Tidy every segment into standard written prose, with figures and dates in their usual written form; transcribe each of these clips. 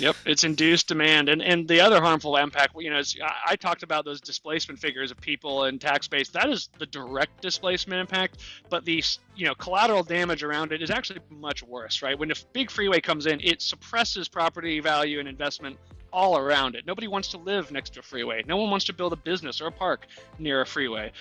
Yep, it's induced demand, and the other harmful impact. I talked about those displacement figures of people and tax base. That is the direct displacement impact, but the collateral damage around it is actually much worse, right? When a big freeway comes in, it suppresses property value and investment all around it. Nobody wants to live next to a freeway. No one wants to build a business or a park near a freeway.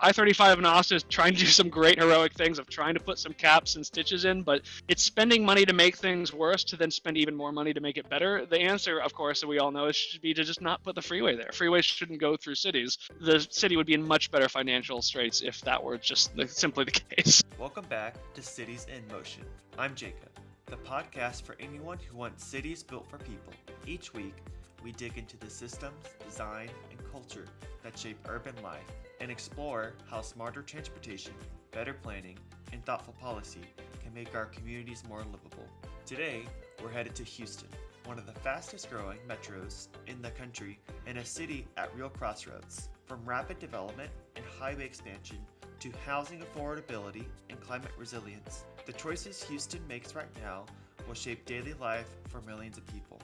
I-35 in Austin is trying to do some great heroic things of trying to put some caps and stitches in, but it's spending money to make things worse to then spend even more money to make it better. The answer, of course, that we all know, should be to just not put the freeway there. Freeways shouldn't go through cities. The city would be in much better financial straits if that were just simply the case. Welcome back to Cities in Motion. I'm Jacob, the podcast for anyone who wants cities built for people. Each week, we dig into the systems, design, and culture that shape urban life and explore how smarter transportation, better planning, and thoughtful policy can make our communities more livable. Today, we're headed to Houston, one of the fastest growing metros in the country and a city at real crossroads. From rapid development and highway expansion to housing affordability and climate resilience, the choices Houston makes right now will shape daily life for millions of people.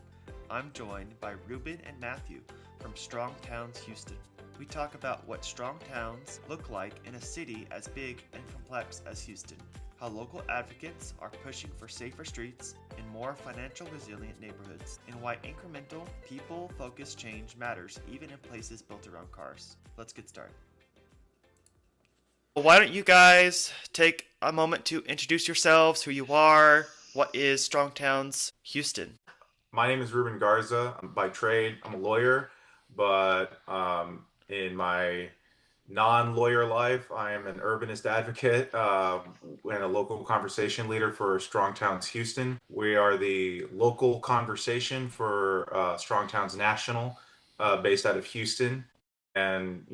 I'm joined by Ruben and Matthew from Strong Towns Houston. We talk about what strong towns look like in a city as big and complex as Houston, how local advocates are pushing for safer streets and more financial resilient neighborhoods, and why incremental, people-focused change matters even in places built around cars. Let's get started. Why don't you guys take a moment to introduce yourselves, who you are, what is Strong Towns Houston? My name is Ruben Garza. By trade, I'm a lawyer, but in my non-lawyer life, I am an urbanist advocate and a local conversation leader for Strong Towns Houston. We are the local conversation for Strong Towns National, based out of Houston. And,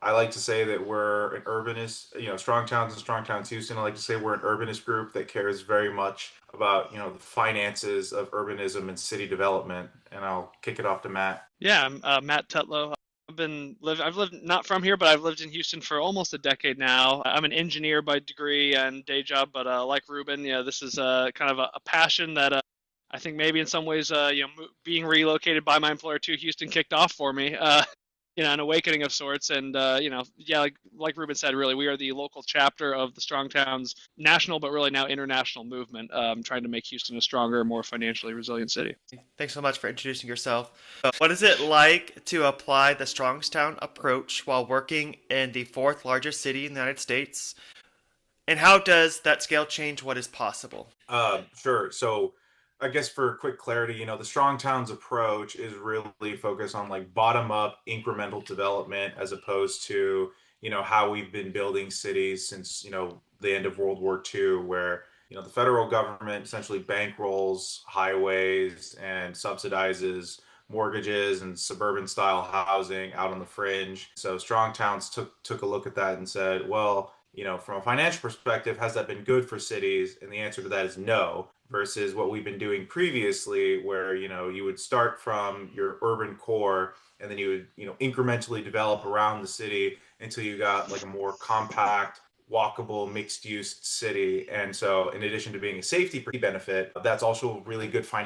I like to say that we're an urbanist, Strong Towns and Strong Towns Houston. I like to say we're an urbanist group that cares very much about, the finances of urbanism and city development. And I'll kick it off to Matt. Yeah, I'm Matt Tutlow. I've lived not from here, but I've lived in Houston for almost a decade now. I'm an engineer by degree and day job, but like Ruben, this is kind of a passion that I think maybe in some ways, being relocated by my employer to Houston kicked off for me. An awakening of sorts. And, like Ruben said, really, we are the local chapter of the Strong Towns national, but really now international movement, trying to make Houston a stronger, more financially resilient city. Thanks so much for introducing yourself. What is it like to apply the Strongstown approach while working in the fourth largest city in the United States? And how does that scale change what is possible? Sure. So I guess for quick clarity, the Strong Towns approach is really focused on like bottom up incremental development as opposed to, how we've been building cities since, the end of World War II, where, the federal government essentially bankrolls highways and subsidizes mortgages and suburban style housing out on the fringe. So Strong Towns took a look at that and said, well, from a financial perspective, has that been good for cities? And the answer to that is no, versus what we've been doing previously, where, you would start from your urban core and then you would, incrementally develop around the city until you got like a more compact, walkable, mixed-use city. And so in addition to being a safety benefit, that's also really good for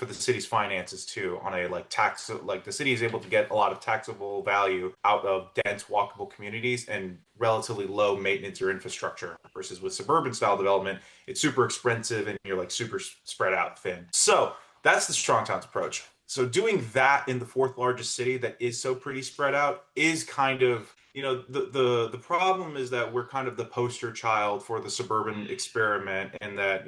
the city's finances too, on a the city is able to get a lot of taxable value out of dense walkable communities and relatively low maintenance or infrastructure, versus with suburban style development, it's super expensive and you're like super spread out thin. So that's the Strong Towns approach. So doing that in the fourth largest city that is so pretty spread out is kind of, the problem is that we're kind of the poster child for the suburban experiment, and that,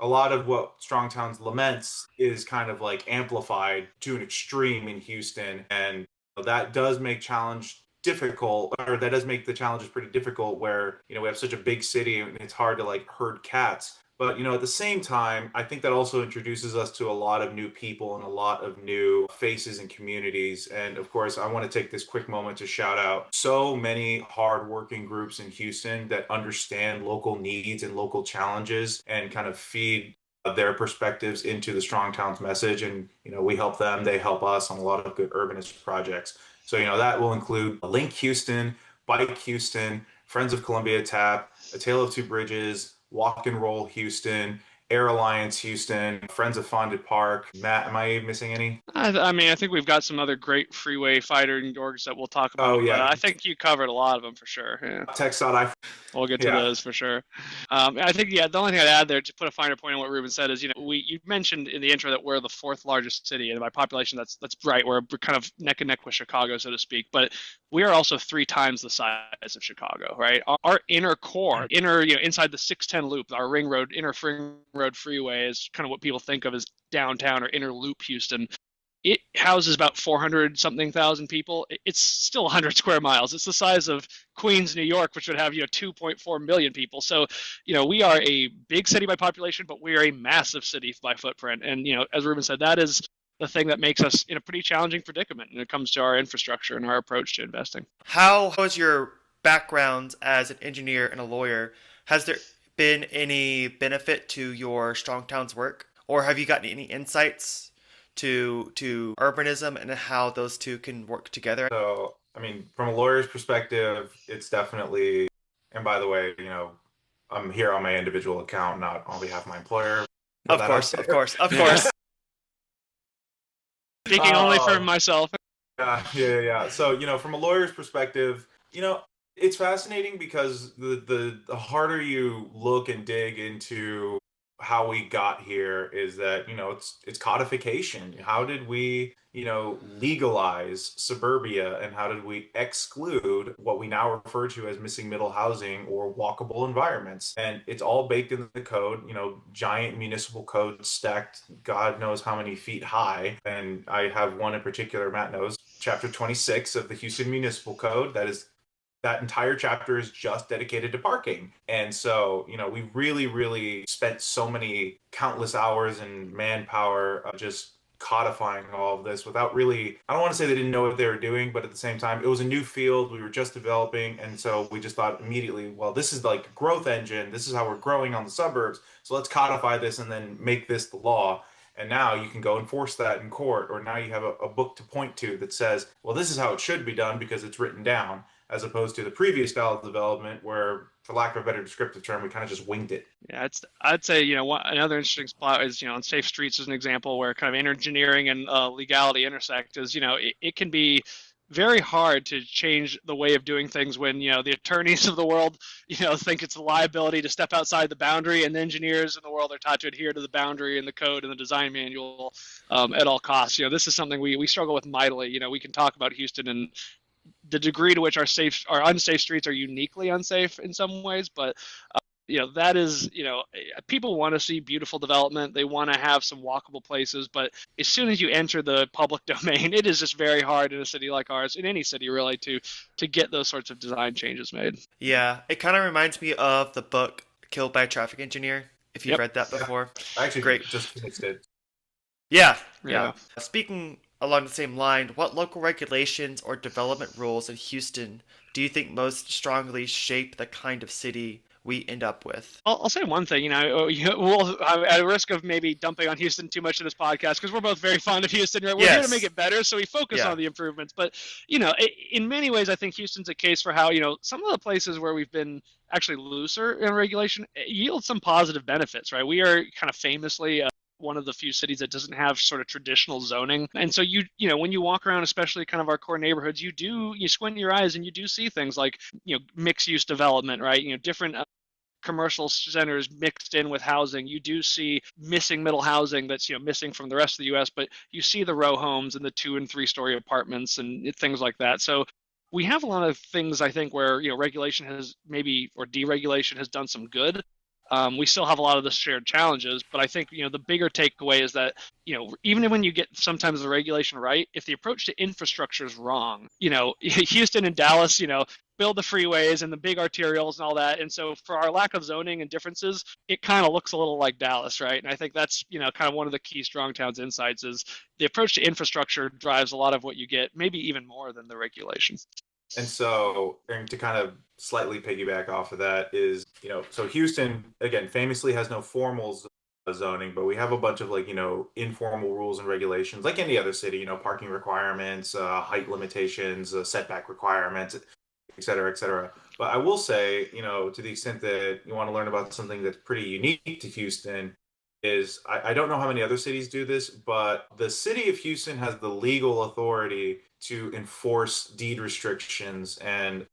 a lot of what Strong Towns laments is kind of like amplified to an extreme in Houston. And that does make that does make the challenges pretty difficult, where, we have such a big city and it's hard to like herd cats. But, at the same time, I think that also introduces us to a lot of new people and a lot of new faces and communities. And of course, I want to take this quick moment to shout out so many hardworking groups in Houston that understand local needs and local challenges and kind of feed their perspectives into the Strong Towns message. And, we help them, they help us on a lot of good urbanist projects. So, that will include Link Houston, Bike Houston, Friends of Columbia TAP, A Tale of Two Bridges, Walk and Roll Houston, Air Alliance Houston, Friends of Fondant Park. Matt, am I missing any? I mean, I think we've got some other great freeway fighting orgs that we'll talk Oh about, but yeah, I think you covered a lot of them for sure. Yeah. Tech.I. We'll get to Yeah. those for sure. I think, yeah, the only thing I'd add there to put a finer point on what Ruben said is, you mentioned in the intro that we're the fourth largest city, and by population, that's right. We're kind of neck and neck with Chicago, so to speak. But we are also 3 times the size of Chicago, right? Our inner core, inside the 610 loop, our ring road, inner ring road freeway is kind of what people think of as downtown or inner loop Houston. It houses about 400 something thousand people. It's still 100 square miles. It's the size of Queens, New York, which would have 2.4 million people. So we are a big city by population, but we are a massive city by footprint. And as Ruben said, that is the thing that makes us in a pretty challenging predicament when it comes to our infrastructure and our approach to investing. How has your background as an engineer and a lawyer, has there been any benefit to your Strong Towns work? Or have you gotten any insights to urbanism and how those two can work together? So, I mean, from a lawyer's perspective, it's definitely, and by the way, I'm here on my individual account, not on behalf of my employer. Of course. Speaking only for myself. Yeah. So, from a lawyer's perspective, it's fascinating because the harder you look and dig into how we got here is that it's codification. How did we legalize suburbia, and how did we exclude what we now refer to as missing middle housing or walkable environments? And it's all baked in the code, giant municipal codes stacked god knows how many feet high. And I have one in particular, Matt knows, chapter 26 of the Houston Municipal Code. That entire chapter is just dedicated to parking. And so, we really, really spent so many countless hours and manpower just codifying all of this without really, I don't want to say they didn't know what they were doing, but at the same time, it was a new field we were just developing. And so we just thought immediately, well, this is like a growth engine. This is how we're growing on the suburbs. So let's codify this and then make this the law. And now you can go enforce that in court, or now you have a book to point to that says, well, this is how it should be done because it's written down, as opposed to the previous style of development where, for lack of a better descriptive term, we kind of just winged it. Yeah, I'd say, another interesting spot is, on safe streets as an example where kind of engineering and legality intersect is, it can be very hard to change the way of doing things when, the attorneys of the world, think it's a liability to step outside the boundary, and the engineers in the world are taught to adhere to the boundary and the code and the design manual at all costs. This is something we struggle with mightily. We can talk about Houston and the degree to which our unsafe streets are uniquely unsafe in some ways, but that is, people want to see beautiful development. They want to have some walkable places, but as soon as you enter the public domain, it is just very hard in a city like ours, in any city really, to get those sorts of design changes made. Yeah, it kind of reminds me of the book Killed by a Traffic Engineer, if you've read that before. I actually Great. Just finished it. Yeah. Speaking along the same line, what local regulations or development rules in Houston do you think most strongly shape the kind of city we end up with? I'll say one thing, we'll, at risk of maybe dumping on Houston too much in this podcast, because we're both very fond of Houston, right? We're here to make it better, so we focus on the improvements. But, in many ways, I think Houston's a case for how, some of the places where we've been actually looser in regulation yield some positive benefits, right? We are kind of famously one of the few cities that doesn't have sort of traditional zoning. And so when you walk around, especially kind of our core neighborhoods, you squint your eyes and you do see things like, mixed use development, right? Different commercial centers mixed in with housing. You do see missing middle housing that's missing from the rest of the U.S., but you see the row homes and the 2- and 3-story apartments and things like that. So we have a lot of things, I think, where regulation has or deregulation has done some good. We still have a lot of the shared challenges, but I think the bigger takeaway is that even when you get sometimes the regulation right, if the approach to infrastructure is wrong, Houston and Dallas, build the freeways and the big arterials and all that, and so for our lack of zoning and differences, it kind of looks a little like Dallas, right? And I think that's kind of one of the key Strong Towns insights is the approach to infrastructure drives a lot of what you get, maybe even more than the regulations. And so, and to kind of slightly piggyback off of that is, so Houston, again, famously has no formal zoning, but we have a bunch of informal rules and regulations, like any other city, parking requirements, height limitations, setback requirements, et cetera, et cetera. But I will say, to the extent that you want to learn about something that's pretty unique to Houston, is I don't know how many other cities do this, but the city of Houston has the legal authority to enforce deed restrictions. And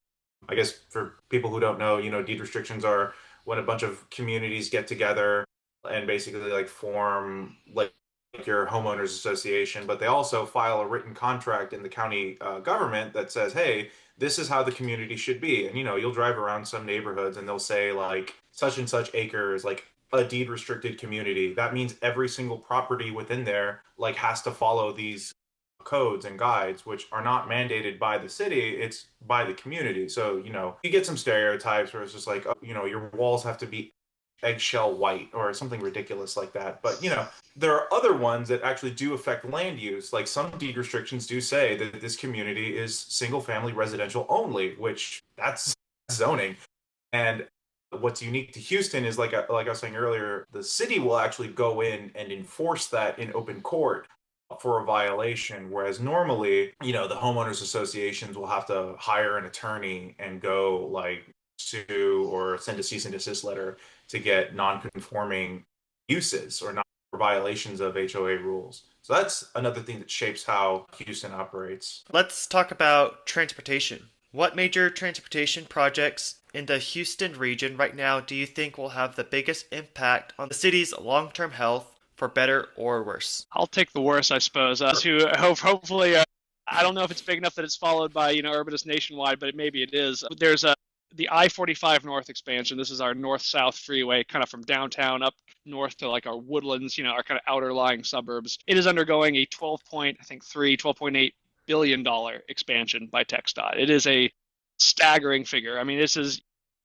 I guess for people who don't know, deed restrictions are when a bunch of communities get together and basically like form like your homeowners association, but they also file a written contract in the county government that says, hey, this is how the community should be. And you'll drive around some neighborhoods and they'll say like such and such acres, like a deed restricted community. That means every single property within there like has to follow these codes and guides, which are not mandated by the city, it's by the community. So, you get some stereotypes where it's just like, oh, your walls have to be eggshell white or something ridiculous like that. But, there are other ones that actually do affect land use. Like some deed restrictions do say that this community is single family residential only, which that's zoning. And what's unique to Houston is like I was saying earlier, the city will actually go in and enforce that in open court for a violation, whereas normally, the homeowners associations will have to hire an attorney and go like sue or send a cease and desist letter to get non-conforming uses or not violations of HOA rules. So that's another thing that shapes how Houston operates. Let's talk about transportation. What major transportation projects in the Houston region right now do you think will have the biggest impact on the city's long-term health, for better or worse? I'll take the worst, I suppose. Hopefully, I don't know if it's big enough that it's followed by Urbanist nationwide, but maybe it is. There's the I-45 North expansion. This is our north-south freeway, kind of from downtown up north to like our woodlands, our kind of outer lying suburbs. It is undergoing a $12.8 billion expansion by TxDOT. It is a staggering figure. I mean, this is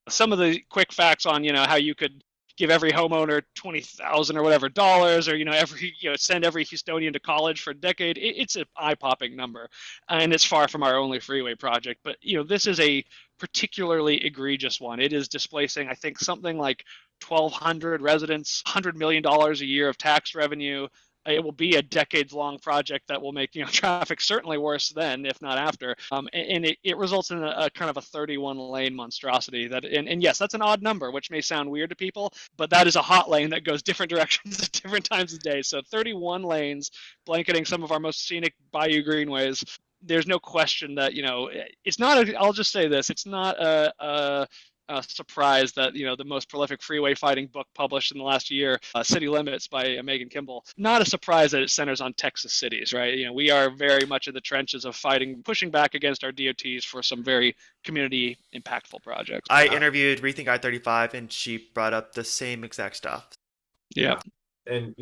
some of the quick facts on how you could give every homeowner $20,000 or whatever dollars, or send every Houstonian to college for a decade. It's an eye-popping number, and it's far from our only freeway project. But this is a particularly egregious one. It is displacing, I think, something like 1,200 residents, $100 million a year of tax revenue. It will be a decades-long project that will make traffic certainly worse then, if not after. And it results in a kind of a 31-lane monstrosity. And yes, that's an odd number, which may sound weird to people, but that is a hot lane that goes different directions at different times of day. So 31 lanes blanketing some of our most scenic bayou greenways. There's no question that it's not. I'll just say this: it's not a surprise that the most prolific freeway fighting book published in the last year, City Limits by Megan Kimball, not a surprise that it centers on Texas cities, right? We are very much in the trenches of fighting, pushing back against our DOTs for some very community impactful projects. I interviewed Rethink I-35 and she brought up the same exact stuff. Yeah. And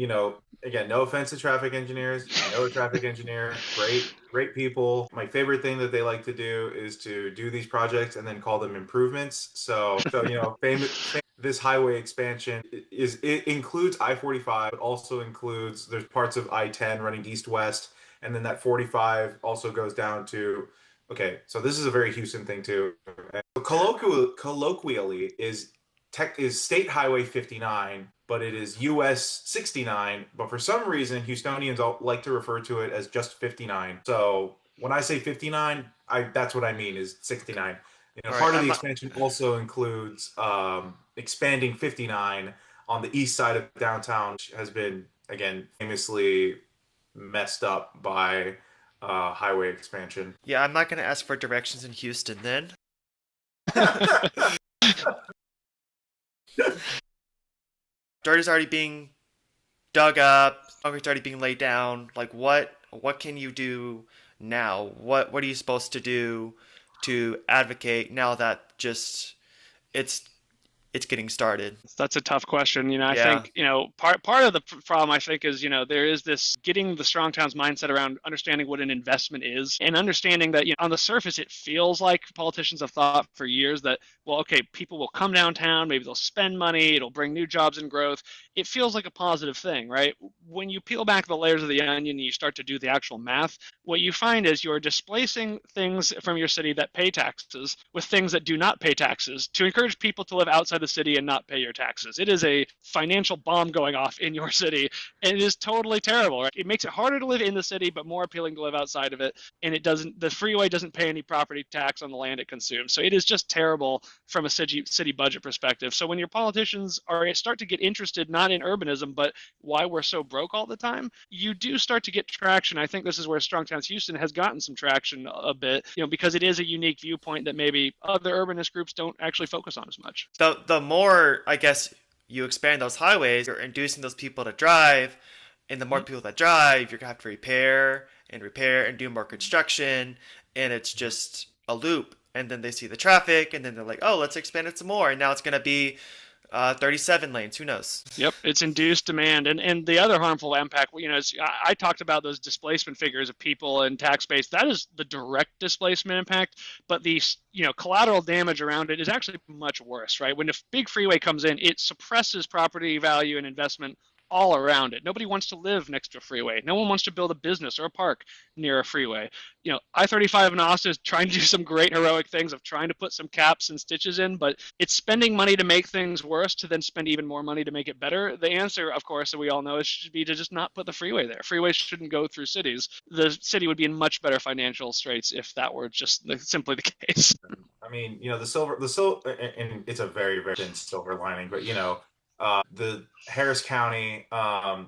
again, no offense to traffic engineers. I know a traffic engineer, great people. My favorite thing that they like to do is to do these projects and then call them improvements. So this highway expansion it includes I-45, but also includes there's parts of I-10 running east-west, and then that 45 also goes down to. Okay, so this is a very Houston thing too. Colloquially is State Highway 59, but it is US 69. But for some reason, Houstonians like to refer to it as just 59. So when I say 59, that's what I mean is 69. Part of the expansion also includes expanding 59 on the east side of downtown, which has been, again, famously messed up by highway expansion. Yeah, I'm not going to ask for directions in Houston then. Dirt is already being dug up, concrete's already being laid down. Like what can you do now? What are you supposed to do to advocate now that just it's getting started? That's a tough question. I think, part of the problem, I think, is, there is this getting the strong towns mindset around understanding what an investment is and understanding that, on the surface, it feels like politicians have thought for years that, well, okay, people will come downtown, maybe they'll spend money, it'll bring new jobs and growth. It feels like a positive thing, right? When you peel back the layers of the onion and you start to do the actual math, what you find is you're displacing things from your city that pay taxes with things that do not pay taxes to encourage people to live outside the city and not pay your taxes. It is a financial bomb going off in your city, and it is totally terrible. Right? It makes it harder to live in the city, but more appealing to live outside of it. And the freeway doesn't pay any property tax on the land it consumes. So it is just terrible from a city budget perspective. So when your politicians start to get interested not not in urbanism, but why we're so broke all the time, you do start to get traction. I think this is where Strong Towns Houston has gotten some traction a bit, because it is a unique viewpoint that maybe other urbanist groups don't actually focus on as much. The more, I guess, you expand those highways, you're inducing those people to drive, and the more people that drive, you're gonna have to repair and do more construction, and it's just a loop. And then they see the traffic, and then they're like, oh, let's expand it some more, and now it's gonna be 37 lanes. Who knows? Yep, it's induced demand, and the other harmful impact. Is, I talked about those displacement figures of people and tax base. That is the direct displacement impact, but the collateral damage around it is actually much worse, right? When a big freeway comes in, it suppresses property value and investment all around it. Nobody wants to live next to a freeway. No one wants to build a business or a park near a freeway. I-35 in Austin is trying to do some great heroic things of trying to put some caps and stitches in, but it's spending money to make things worse to then spend even more money to make it better. The answer, of course, that we all know should be to just not put the freeway there. Freeways shouldn't go through cities. The city would be in much better financial straits if that were just simply the case. I mean, the silver, and it's a very, very thin silver lining, but the Harris County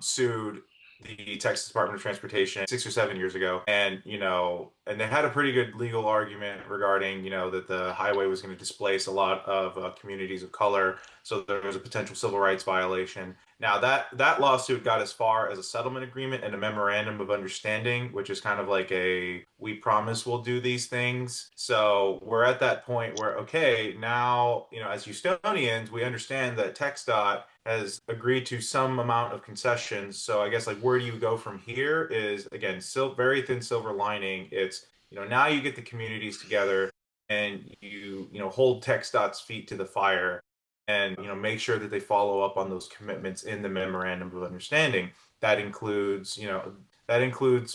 sued the Texas Department of Transportation 6 or 7 years ago, and they had a pretty good legal argument regarding that the highway was going to displace a lot of communities of color, so there was a potential civil rights violation. Now that lawsuit got as far as a settlement agreement and a memorandum of understanding, which is kind of like a we promise we'll do these things. So we're at that point where, okay, now as Houstonians, we understand that TxDOT has agreed to some amount of concessions. So I guess where do you go from here is, again, still very thin silver lining. It's now you get the communities together and you hold TxDOT's feet to the fire and make sure that they follow up on those commitments in the memorandum of understanding. That includes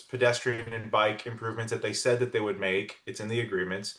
pedestrian and bike improvements that they said that they would make. It's in the agreements.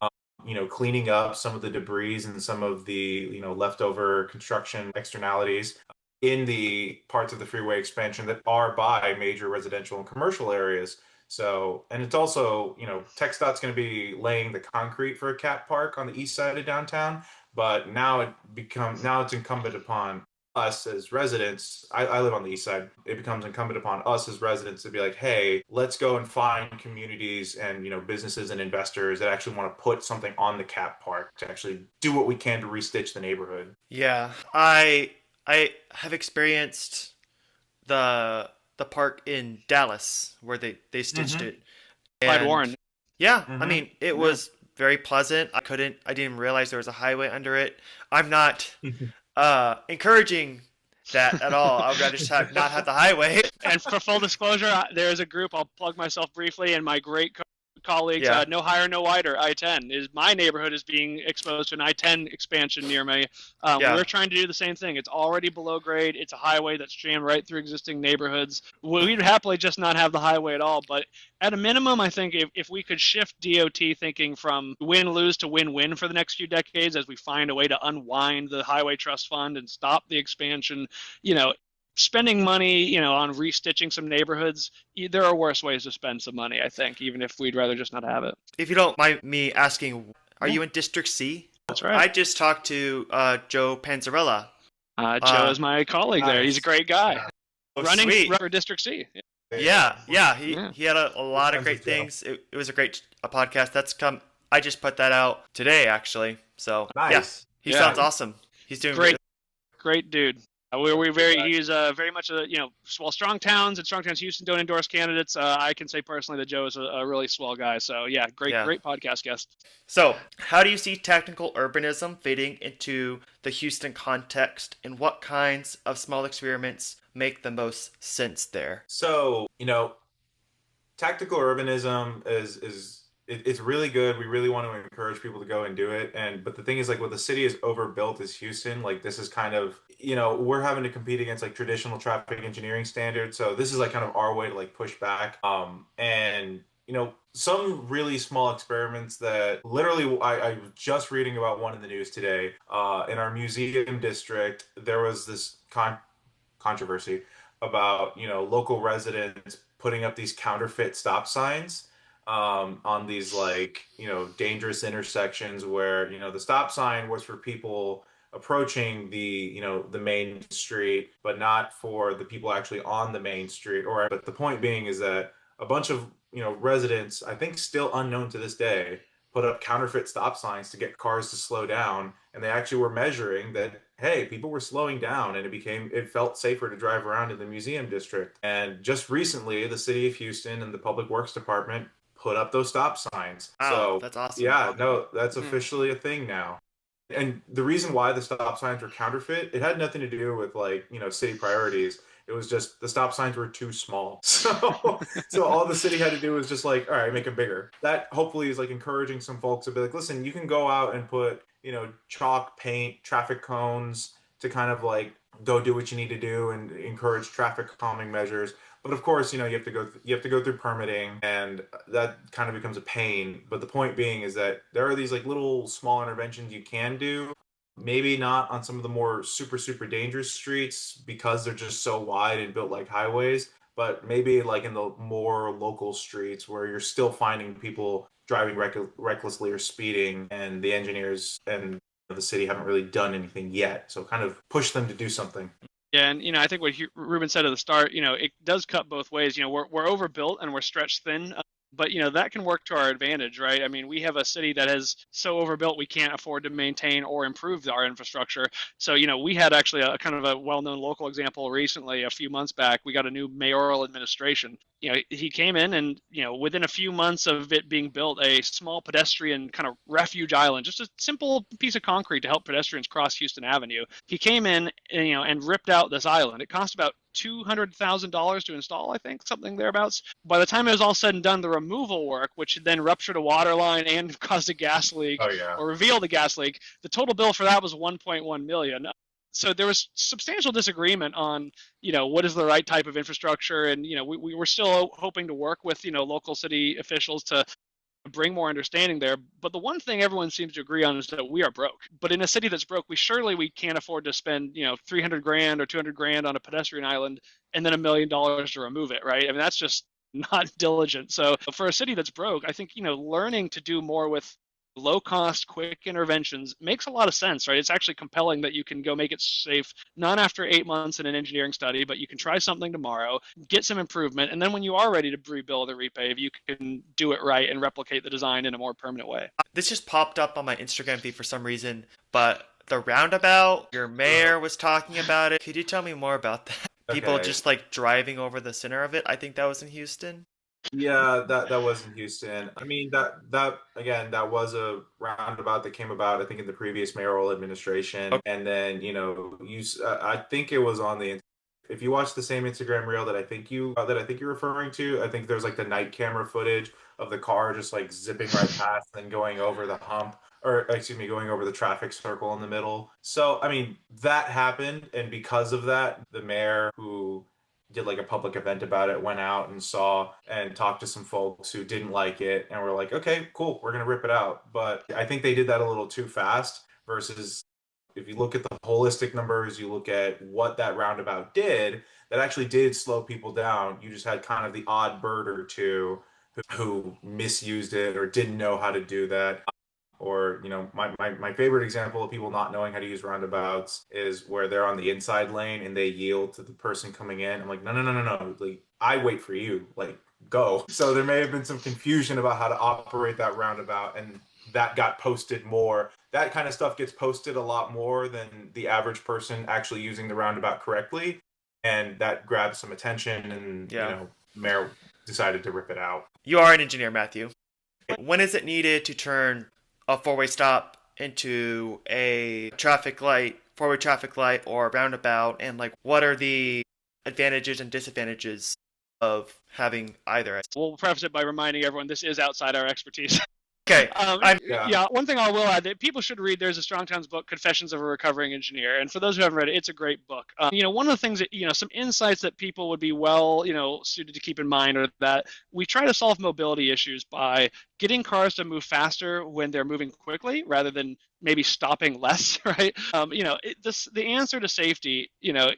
Cleaning up some of the debris and some of the leftover construction externalities in the parts of the freeway expansion that are by major residential and commercial areas. So, and it's also, TxDOT's going to be laying the concrete for a cat park on the east side of downtown. But now it's incumbent upon us as residents. I live on the east side. It becomes incumbent upon us as residents to be like, hey, let's go and find communities and businesses and investors that actually want to put something on the cat park to actually do what we can to restitch the neighborhood. Yeah, I have experienced the park in Dallas where they stitched it. Clyde Warren. Yeah, I mean it was very pleasant. I didn't realize there was a highway under it. I'm not encouraging that at all. I would rather just not have the highway. And for full disclosure, there is a group, I'll plug myself briefly, and my great colleagues, No Higher, No Wider, I-10, is my neighborhood is being exposed to an I-10 expansion near me. We're trying to do the same thing. It's already below grade. It's a highway that's jammed right through existing neighborhoods. We'd happily just not have the highway at all, but at a minimum, I think if we could shift DOT thinking from win-lose to win-win for the next few decades as we find a way to unwind the Highway Trust Fund and stop the expansion, spending money, on restitching some neighborhoods, there are worse ways to spend some money, I think, even if we'd rather just not have it. If you don't mind me asking, are you in District C? That's right. I just talked to Joe Panzarella. Joe is my colleague there. He's a great guy. Running for District C. Yeah. He had a lot of great things. It was a great podcast. I just put that out today, actually. So, nice. He sounds awesome. He's doing great dude. He's very much while Strong Towns and Strong Towns Houston don't endorse candidates, I can say personally that Joe is a really swell guy. So great podcast guest. So how do you see technical urbanism fitting into the Houston context, and what kinds of small experiments make the most sense there? So, tactical urbanism it's really good. We really want to encourage people to go and do it. But the thing is, what the city is overbuilt is Houston. This is kind of, we're having to compete against traditional traffic engineering standards. So this is kind of our way to push back. Some really small experiments that literally I was just reading about one in the news today. In our museum district, there was this controversy about, local residents putting up these counterfeit stop signs on these dangerous intersections where the stop sign was for people approaching the main street, but not for the people actually on the main street. Or but the point being is that a bunch of residents, I think still unknown to this day, put up counterfeit stop signs to get cars to slow down, and they actually were measuring that, hey, people were slowing down, and it felt safer to drive around in the museum district. And just recently, the city of Houston and the Public Works Department put up those stop signs. Wow, So that's awesome. yeah, no, that's Mhm. officially a thing now. And the reason why the stop signs were counterfeit, it had nothing to do with city priorities. It was just the stop signs were too small. So all the city had to do was just like, all right, make them bigger. That hopefully is like encouraging some folks to be like, listen, you can go out and put, chalk, paint, traffic cones to kind of like go do what you need to do and encourage traffic calming measures. But of course, you have to go through permitting, and that kind of becomes a pain. But the point being is that there are these like little small interventions you can do. Maybe not on some of the more super super dangerous streets because they're just so wide and built like highways, but maybe like in the more local streets where you're still finding people driving recklessly or speeding, and the engineers and the city haven't really done anything yet. So kind of push them to do something. Yeah, and I think what Ruben said at the start, it does cut both ways. We're overbuilt and we're stretched thin, but that can work to our advantage, right? I mean, we have a city that is so overbuilt we can't afford to maintain or improve our infrastructure. So we had actually a kind of a well-known local example recently. A few months back, we got a new mayoral administration. He came in and within a few months of it being built, a small pedestrian kind of refuge island, just a simple piece of concrete to help pedestrians cross Houston Avenue. He came in and ripped out this island. It cost about $200,000 to install, I think, something thereabouts. By the time it was all said and done, the removal work, which then ruptured a water line and caused a gas leak, Oh yeah. or revealed a gas leak, the total bill for that was $1.1 million. So there was substantial disagreement on, what is the right type of infrastructure, and we were still hoping to work with local city officials to bring more understanding there. But the one thing everyone seems to agree on is that we are broke. But in a city that's broke, we can't afford to spend 300 grand or 200 grand on a pedestrian island and then $1 million to remove it, right? I mean, that's just not diligent. So for a city that's broke, I think learning to do more with low cost, quick interventions makes a lot of sense, right? It's actually compelling that you can go make it safe, not after 8 months in an engineering study, but you can try something tomorrow, get some improvement, and then when you are ready to rebuild or repave, you can do it right and replicate the design in a more permanent way. This just popped up on my Instagram feed for some reason, but the roundabout, your mayor was talking about it. Could you tell me more about that? People Okay. just like driving over the center of it. I think that was in Houston. Yeah, that was in Houston. I mean, that again, that was a roundabout that came about, I think, in the previous mayoral administration. Okay. And then, I think it was on the, if you watch the same Instagram reel that I think you're referring to, I think there's like the night camera footage of the car just like zipping right past and going over the hump, or excuse me, going over the traffic circle in the middle. So, I mean, that happened, and because of that, the mayor who did like a public event about it, went out and saw and talked to some folks who didn't like it and were like, okay, cool, we're gonna rip it out. But I think they did that a little too fast versus if you look at the holistic numbers, you look at what that roundabout did, that actually did slow people down. You just had kind of the odd bird or two who misused it or didn't know how to do that. Or, my favorite example of people not knowing how to use roundabouts is where they're on the inside lane and they yield to the person coming in. I'm like, no, no, no, no, no. Like, I wait for you. Like, go. So there may have been some confusion about how to operate that roundabout, and that got posted more. That kind of stuff gets posted a lot more than the average person actually using the roundabout correctly. And that grabbed some attention, and, Yeah. Mayor decided to rip it out. You are an engineer, Matthew. When is it needed to turn a four-way stop into a traffic light, four-way traffic light, or roundabout, and like what are the advantages and disadvantages of having either? We'll preface it by reminding everyone this is outside our expertise. Okay, Yeah. One thing I will add that people should read, there's a Strongtown's book, Confessions of a Recovering Engineer. And for those who haven't read it, it's a great book. One of the things that, some insights that people would be well, suited to keep in mind are that we try to solve mobility issues by getting cars to move faster when they're moving quickly rather than maybe stopping less, right? The answer to safety,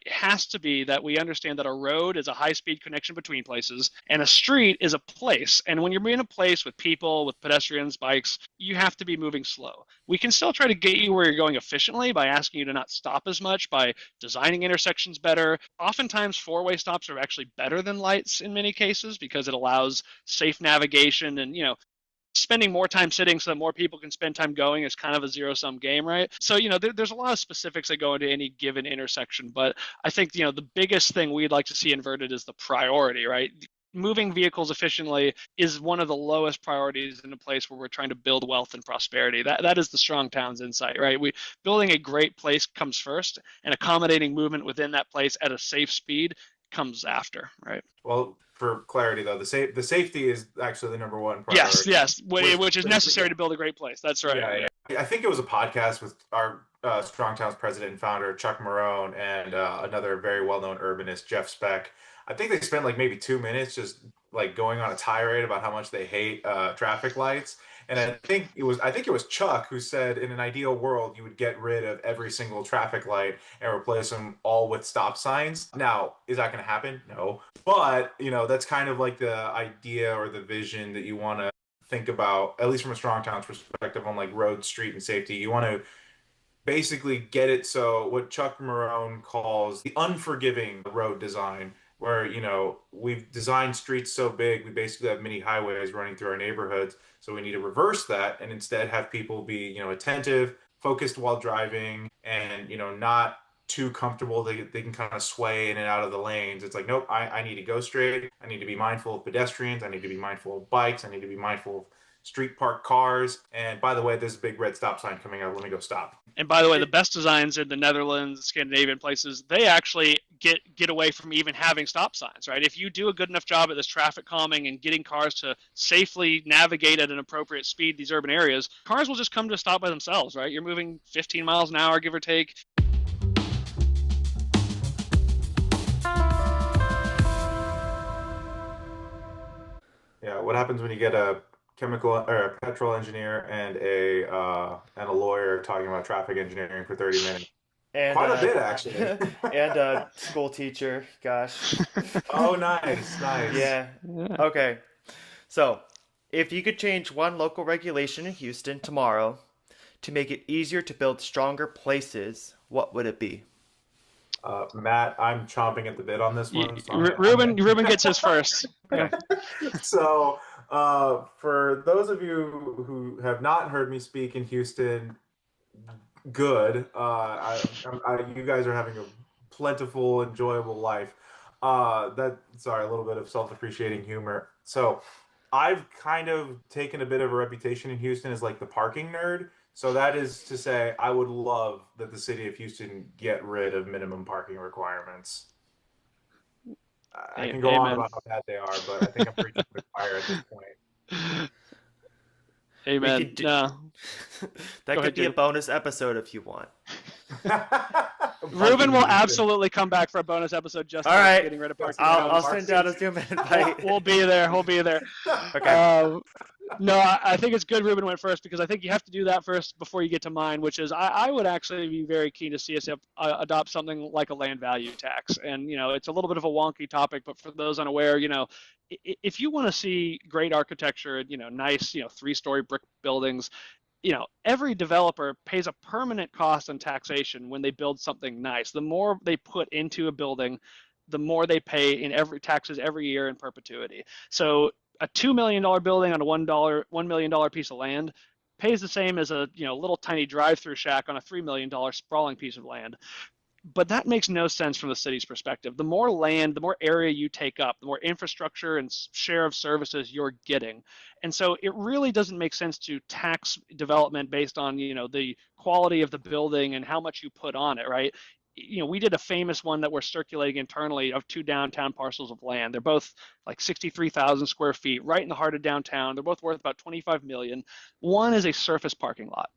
has to be that we understand that a road is a high-speed connection between places, and a street is a place. And when you're in a place with people, with pedestrians, bikes, you have to be moving slow. We can still try to get you where you're going efficiently by asking you to not stop as much, by designing intersections better. Oftentimes, four-way stops are actually better than lights in many cases because it allows safe navigation, and spending more time sitting so that more people can spend time going is kind of a zero-sum game, right? So, there's a lot of specifics that go into any given intersection, but I think, the biggest thing we'd like to see inverted is the priority, right? Moving vehicles efficiently is one of the lowest priorities in a place where we're trying to build wealth and prosperity. That is the Strong Towns insight, right? Building a great place comes first, and accommodating movement within that place at a safe speed comes after, right? Well, for clarity though, the safety is actually the number one priority. Yes, which is necessary to build a great place. That's right. Yeah. I think it was a podcast with our Strong Towns president and founder Chuck Marone and another very well-known urbanist, Jeff Speck. I think they spent like maybe 2 minutes just like going on a tirade about how much they hate traffic lights. And I think it was Chuck who said, in an ideal world, you would get rid of every single traffic light and replace them all with stop signs. Now, is that going to happen? No. But, that's kind of like the idea or the vision that you want to think about, at least from a Strong Towns perspective, on like road, street, and safety. You want to basically get it so what Chuck Marone calls the unforgiving road design, where we've designed streets so big we basically have mini highways running through our neighborhoods, so we need to reverse that and instead have people be attentive, focused while driving, and not too comfortable. They can kind of sway in and out of the lanes. It's like, nope, I need to go straight. I need to be mindful of pedestrians. I need to be mindful of bikes. I need to be mindful of street parked cars. And by the way, there's a big red stop sign coming out. Let me go stop. And by the way, the best designs in the Netherlands, Scandinavian places, they actually get away from even having stop signs, right? If you do a good enough job at this traffic calming and getting cars to safely navigate at an appropriate speed these urban areas, cars will just come to a stop by themselves, right? You're moving 15 miles an hour, give or take. Yeah, what happens when you get a chemical or a petrol engineer and a lawyer talking about traffic engineering for 30 minutes? And quite a bit, actually. And a school teacher, gosh. Oh, nice. Yeah. Okay. So, if you could change one local regulation in Houston tomorrow to make it easier to build stronger places, what would it be? Matt, I'm chomping at the bit on this one. So Ruben gets his first. Yeah. So, for those of you who have not heard me speak in Houston, good. You guys are having a plentiful, enjoyable life. Sorry, a little bit of self-depreciating humor. So, I've kind of taken a bit of a reputation in Houston as like the parking nerd. So that is to say, I would love that the city of Houston get rid of minimum parking requirements. I can go on about how bad they are, but I think I'm preaching to the choir at this point. Amen. That could be a bonus episode if you want. Ruben will absolutely come back for a bonus episode just getting rid of parking. I'll send out a Zoom invite. We'll be there. Okay. No, I think it's good Ruben went first because I think you have to do that first before you get to mine, which is I would actually be very keen to see us adopt something like a land value tax. And, it's a little bit of a wonky topic, but for those unaware, if you want to see great architecture, nice, 3-story brick buildings, every developer pays a permanent cost on taxation when they build something nice. The more they put into a building, the more they pay in taxes every year in perpetuity. So a $2 million building on a $1 million piece of land pays the same as a little tiny drive-through shack on a $3 million sprawling piece of land. But that makes no sense from the city's perspective. The more land, the more area you take up, the more infrastructure and share of services you're getting. And so it really doesn't make sense to tax development based on, the quality of the building and how much you put on it, right? We did a famous one that we're circulating internally of 2 downtown parcels of land. They're both like 63,000 square feet, right in the heart of downtown. They're both worth about $25 million. One is a surface parking lot.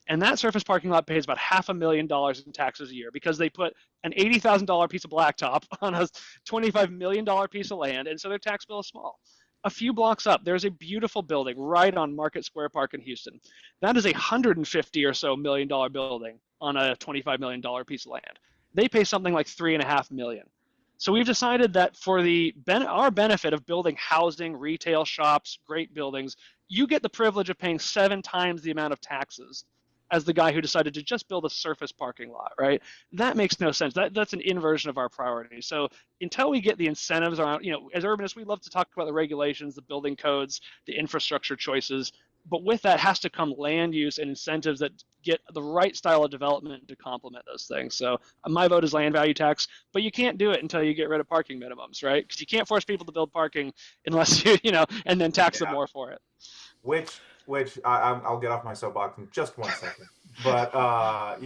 And that surface parking lot pays about $500,000 in taxes a year because they put an $80,000 piece of blacktop on a $25 million piece of land. And so their tax bill is small. a few blocks up, there's a beautiful building right on Market Square Park in Houston. That is a $150 or so million building on a $25 million piece of land. They pay something like $3.5 million. So we've decided that for our benefit of building housing, retail shops, great buildings, you get the privilege of paying 7 times the amount of taxes as the guy who decided to just build a surface parking lot, right? That makes no sense. That's an inversion of our priorities. So until we get the incentives around, as urbanists, we love to talk about the regulations, the building codes, the infrastructure choices, but with that has to come land use and incentives that get the right style of development to complement those things. So my vote is land value tax, but you can't do it until you get rid of parking minimums, right? Because you can't force people to build parking unless and then tax them more for it. Which I'll get off my soapbox in just one second. But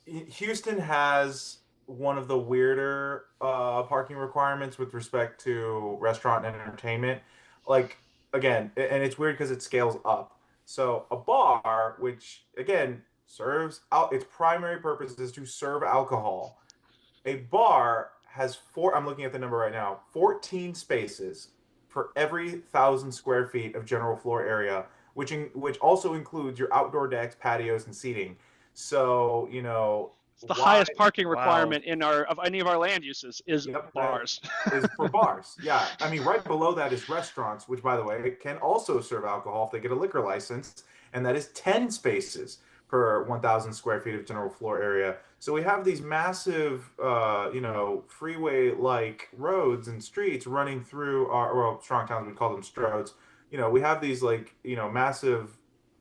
Houston has one of the weirder parking requirements with respect to restaurant and entertainment. Like, again, and it's weird because it scales up. So a bar, which again serves out, its primary purpose is to serve alcohol. A bar has I'm looking at the number right now, 14 spaces for every 1,000 square feet of general floor area, which also includes your outdoor decks, patios, and seating. So, it's the highest parking requirement of any of our land uses is bars. Is for bars. Yeah. I mean, right below that is restaurants, which, by the way, can also serve alcohol if they get a liquor license, and that is 10 spaces per 1,000 square feet of general floor area. So we have these massive, freeway-like roads and streets running through strong towns, we call them stroads. We have these massive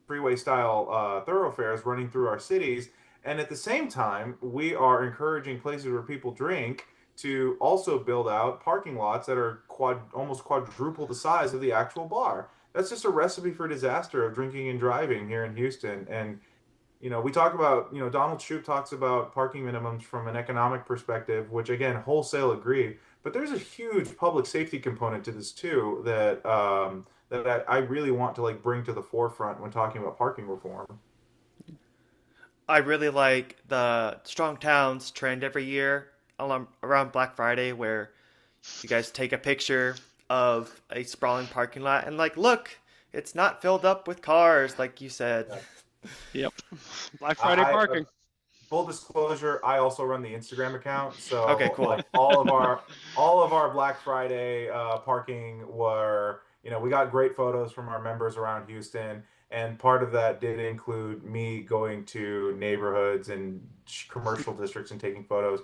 freeway-style thoroughfares running through our cities. And at the same time, we are encouraging places where people drink to also build out parking lots that are almost quadruple the size of the actual bar. That's just a recipe for disaster of drinking and driving here in Houston. And we talk about, Donald Shoup talks about parking minimums from an economic perspective, which again, wholesale agree. But there's a huge public safety component to this too that I really want to bring to the forefront when talking about parking reform. I really like the Strong Towns trend every year around Black Friday, where you guys take a picture of a sprawling parking lot and look, it's not filled up with cars, like you said. Yeah. Yep. Black Friday parking. Full disclosure, I also run the Instagram account, so okay, cool. all of our Black Friday parking were, we got great photos from our members around Houston, and part of that did include me going to neighborhoods and commercial districts and taking photos.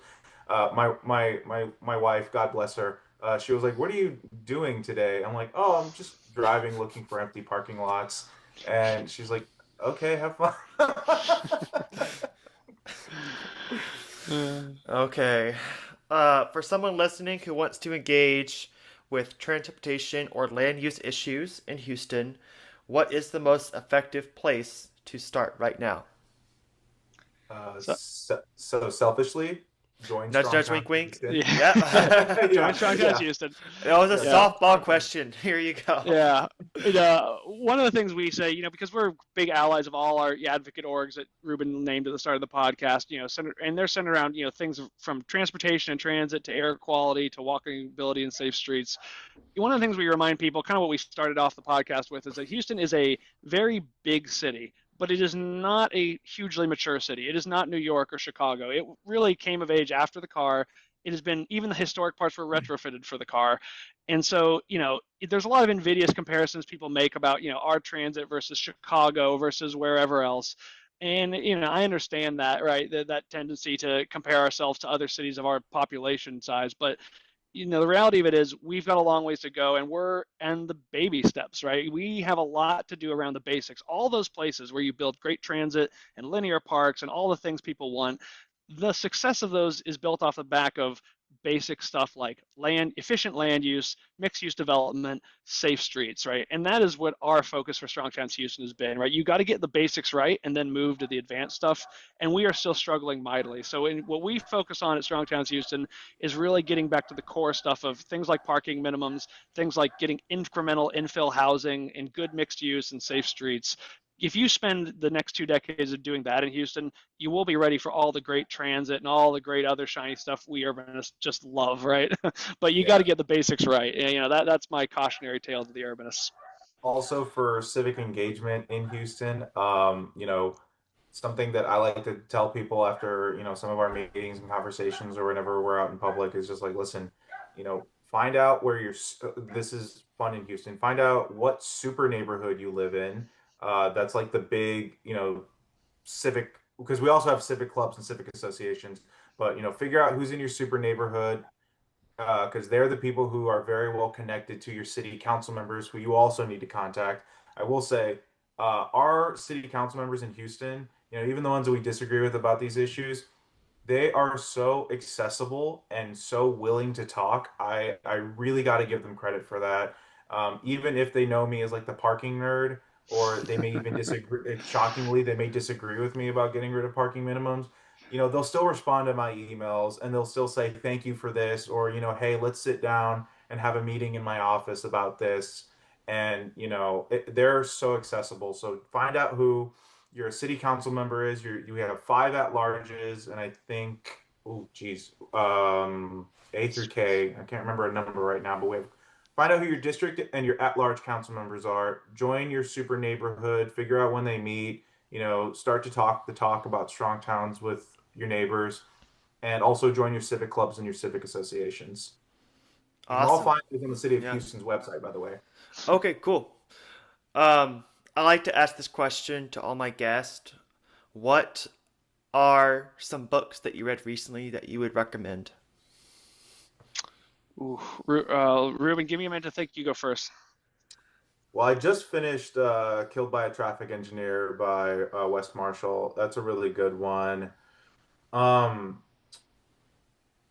My wife, God bless her, she was like, "What are you doing today?" I'm like, "Oh, I'm just driving, looking for empty parking lots," and she's like, "Okay, have fun." Okay. For someone listening who wants to engage with transportation or land use issues in Houston, what is the most effective place to start right now? So selfishly, join Nudge, Strong nudge, Town wink, wink. Houston. Yeah. Join Strong Towns Houston. That was a softball question. Here you go. Yeah. One of the things we say, because we're big allies of all our advocate orgs that Ruben named at the start of the podcast, and they're centered around, things from transportation and transit to air quality to walkability and safe streets. One of the things we remind people, kind of what we started off the podcast with, is that Houston is a very big city, but it is not a hugely mature city. It is not New York or Chicago. It really came of age after the car. It has been, even the historic parts were retrofitted for the car. And so, there's a lot of invidious comparisons people make about, our transit versus Chicago versus wherever else. And, I understand that, right? That tendency to compare ourselves to other cities of our population size. But, the reality of it is we've got a long ways to go, and we're in the baby steps, right? We have a lot to do around the basics. All those places where you build great transit and linear parks and all the things people want, the success of those is built off the back of basic stuff like efficient land use, mixed use development, safe streets, right? And that is what our focus for Strong Towns Houston has been, right? You got to get the basics right and then move to the advanced stuff. And we are still struggling mightily. So what we focus on at Strong Towns Houston is really getting back to the core stuff of things like parking minimums, things like getting incremental infill housing and good mixed use and safe streets. if you spend the next 2 decades of doing that in Houston, you will be ready for all the great transit and all the great other shiny stuff we urbanists just love, right? But you got to Yeah. get the basics right. And, that's my cautionary tale to the urbanists. Also for civic engagement in Houston, something that I like to tell people after, some of our meetings and conversations or whenever we're out in public is just like, listen, find out where this is fun in Houston. Find out what super neighborhood you live in. That's like the big, civic, because we also have civic clubs and civic associations, but, figure out who's in your super neighborhood, because they're the people who are very well connected to your city council members, who you also need to contact. I will say, our city council members in Houston, even the ones that we disagree with about these issues, they are so accessible and so willing to talk. I really got to give them credit for that. Even if they know me as like the parking nerd, or they may even disagree. Shockingly, they may disagree with me about getting rid of parking minimums. They'll still respond to my emails and they'll still say thank you for this, or hey, let's sit down and have a meeting in my office about this. And they're so accessible. So find out who your city council member is. You have five at larges, and I think, oh geez, A through K. I can't remember a number right now, but we have find out who your district and your at large council members are. Join your super neighborhood. Figure out when they meet. Start to talk the talk about strong towns with your neighbors, and also join your civic clubs and your civic associations. You can all Awesome. find it on the City of Yeah. Houston's website, by the way. Okay, cool. I like to ask this question to all my guests. What are some books that you read recently that you would recommend? Ooh, Ruben, give me a minute to think. You go first. Well, I just finished Killed by a Traffic Engineer by Wes Marshall. That's a really good one. Um,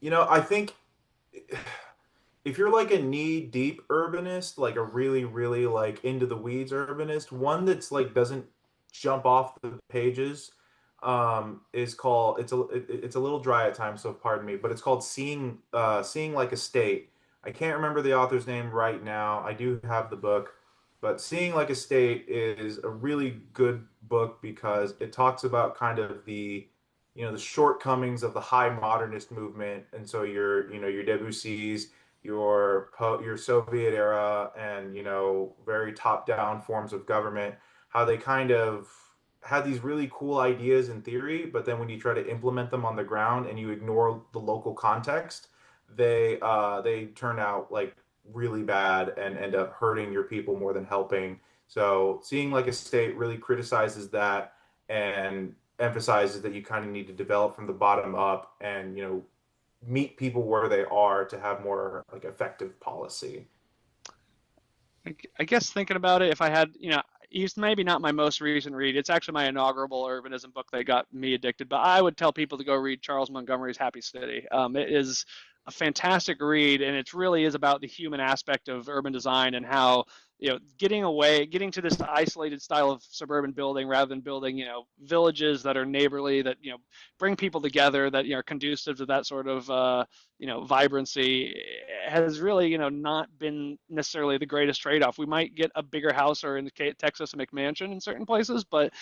I think if you're like a knee-deep urbanist, like a really, really like into the weeds urbanist, one that's like doesn't jump off the pages, is called it's a little dry at times, so pardon me, but it's called Seeing Like a State. I can't remember the author's name right now. I do have the book, but Seeing Like a State is a really good book because it talks about kind of the shortcomings of the high modernist movement. And so your Debussy's, your Soviet era, and very top down forms of government, how they kind of had these really cool ideas in theory, but then when you try to implement them on the ground and you ignore the local context, they turn out like really bad and end up hurting your people more than helping. So Seeing Like a State really criticizes that and emphasizes that you kind of need to develop from the bottom up and meet people where they are to have more like effective policy. I guess thinking about it, if I had, it's maybe not my most recent read. It's actually my inaugural urbanism book that got me addicted. But I would tell people to go read Charles Montgomery's Happy City. It is a fantastic read, and it really is about the human aspect of urban design and how getting to this isolated style of suburban building rather than building villages that are neighborly, that bring people together, that are conducive to that sort of vibrancy, has really not been necessarily the greatest trade-off. We might get a bigger house, or in the case Texas, a McMansion in certain places, but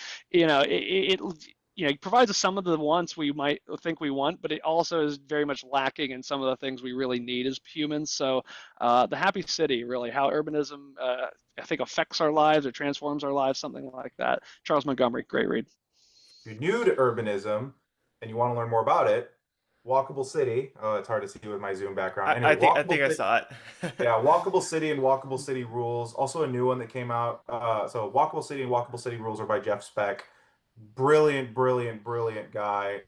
it provides us some of the wants we might think we want, but it also is very much lacking in some of the things we really need as humans. So the Happy City, really, how urbanism, I think, affects our lives or transforms our lives, something like that. Charles Montgomery, great read. If you're new to urbanism and you want to learn more about it, Walkable City. Oh, it's hard to see with my Zoom background. I Anyway, think I saw it. yeah, Walkable City and Walkable City Rules. Also a new one that came out. So Walkable City and Walkable City Rules are by Jeff Speck. Brilliant, brilliant, brilliant guy.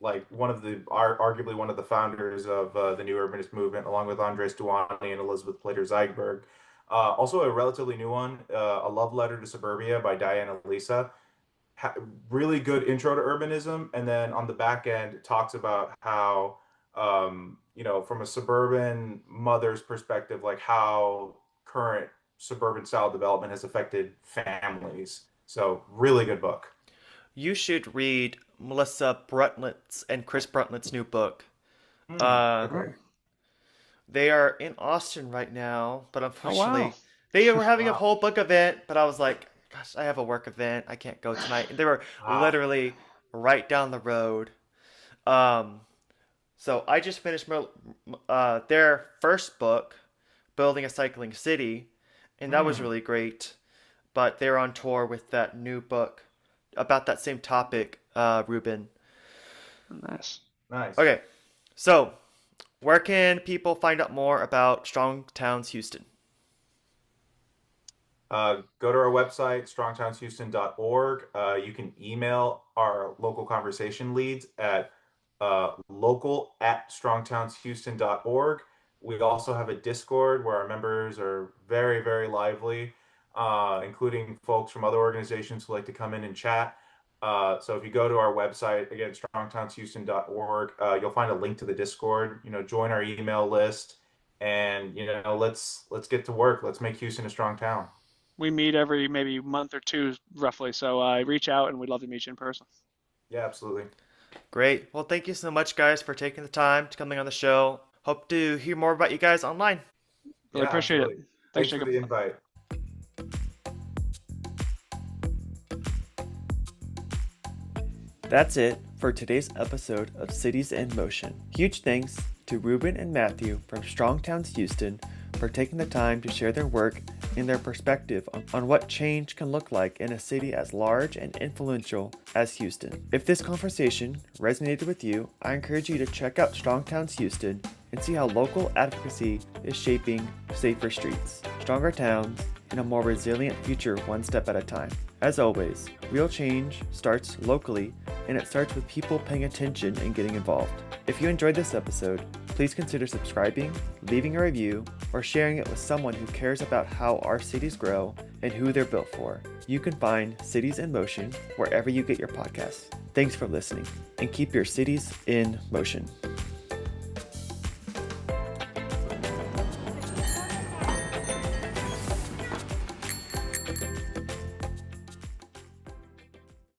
Like arguably one of the founders of the new urbanist movement, along with Andres Duany and Elizabeth Plater Zeigberg. Also a relatively new one, A Love Letter to Suburbia by Diana Lisa. Really good intro to urbanism, and then on the back end it talks about how from a suburban mother's perspective, like how current suburban style development has affected families. So really good book. You should read Melissa Bruntlit's and Chris Bruntlit's new book. Uh, Okay. they are in Austin right now, but Oh wow. unfortunately, they were having a Wow. whole book event. But I was like, gosh, I have a work event. I can't go tonight. And they were Ah, literally right down the road. Um, so I just finished their first book, Building a Cycling City, and that was mm, really great. But they're on tour with that new book about that same topic, Ruben. Nice. nice. Okay, so where can people find out more about Strong Towns Houston? Go to our website, strongtownshouston.org. You can email our local conversation leads at local@strongtownshouston.org. We also have a Discord where our members are very, very lively, including folks from other organizations who like to come in and chat. So if you go to our website, again, strongtownshouston.org, you'll find a link to the Discord. Join our email list, and let's get to work. Let's make Houston a strong town. We meet every maybe month or two, roughly. So reach out, and we'd love to meet you in person. Yeah, absolutely. Great. Well, thank you so much, guys, for taking the time to coming on the show. Hope to hear more about you guys online. Really Yeah, appreciate it. absolutely. Thanks, Thanks for Jacob. the invite. That's it for today's episode of Cities in Motion. Huge thanks to Ruben and Matthew from Strong Towns Houston for taking the time to share their work and their perspective on what change can look like in a city as large and influential as Houston. If this conversation resonated with you, I encourage you to check out Strong Towns Houston and see how local advocacy is shaping safer streets, stronger towns, and a more resilient future one step at a time. As always, real change starts locally, and it starts with people paying attention and getting involved. If you enjoyed this episode, please consider subscribing, leaving a review, or sharing it with someone who cares about how our cities grow and who they're built for. You can find Cities in Motion wherever you get your podcasts. Thanks for listening, and keep your cities in motion.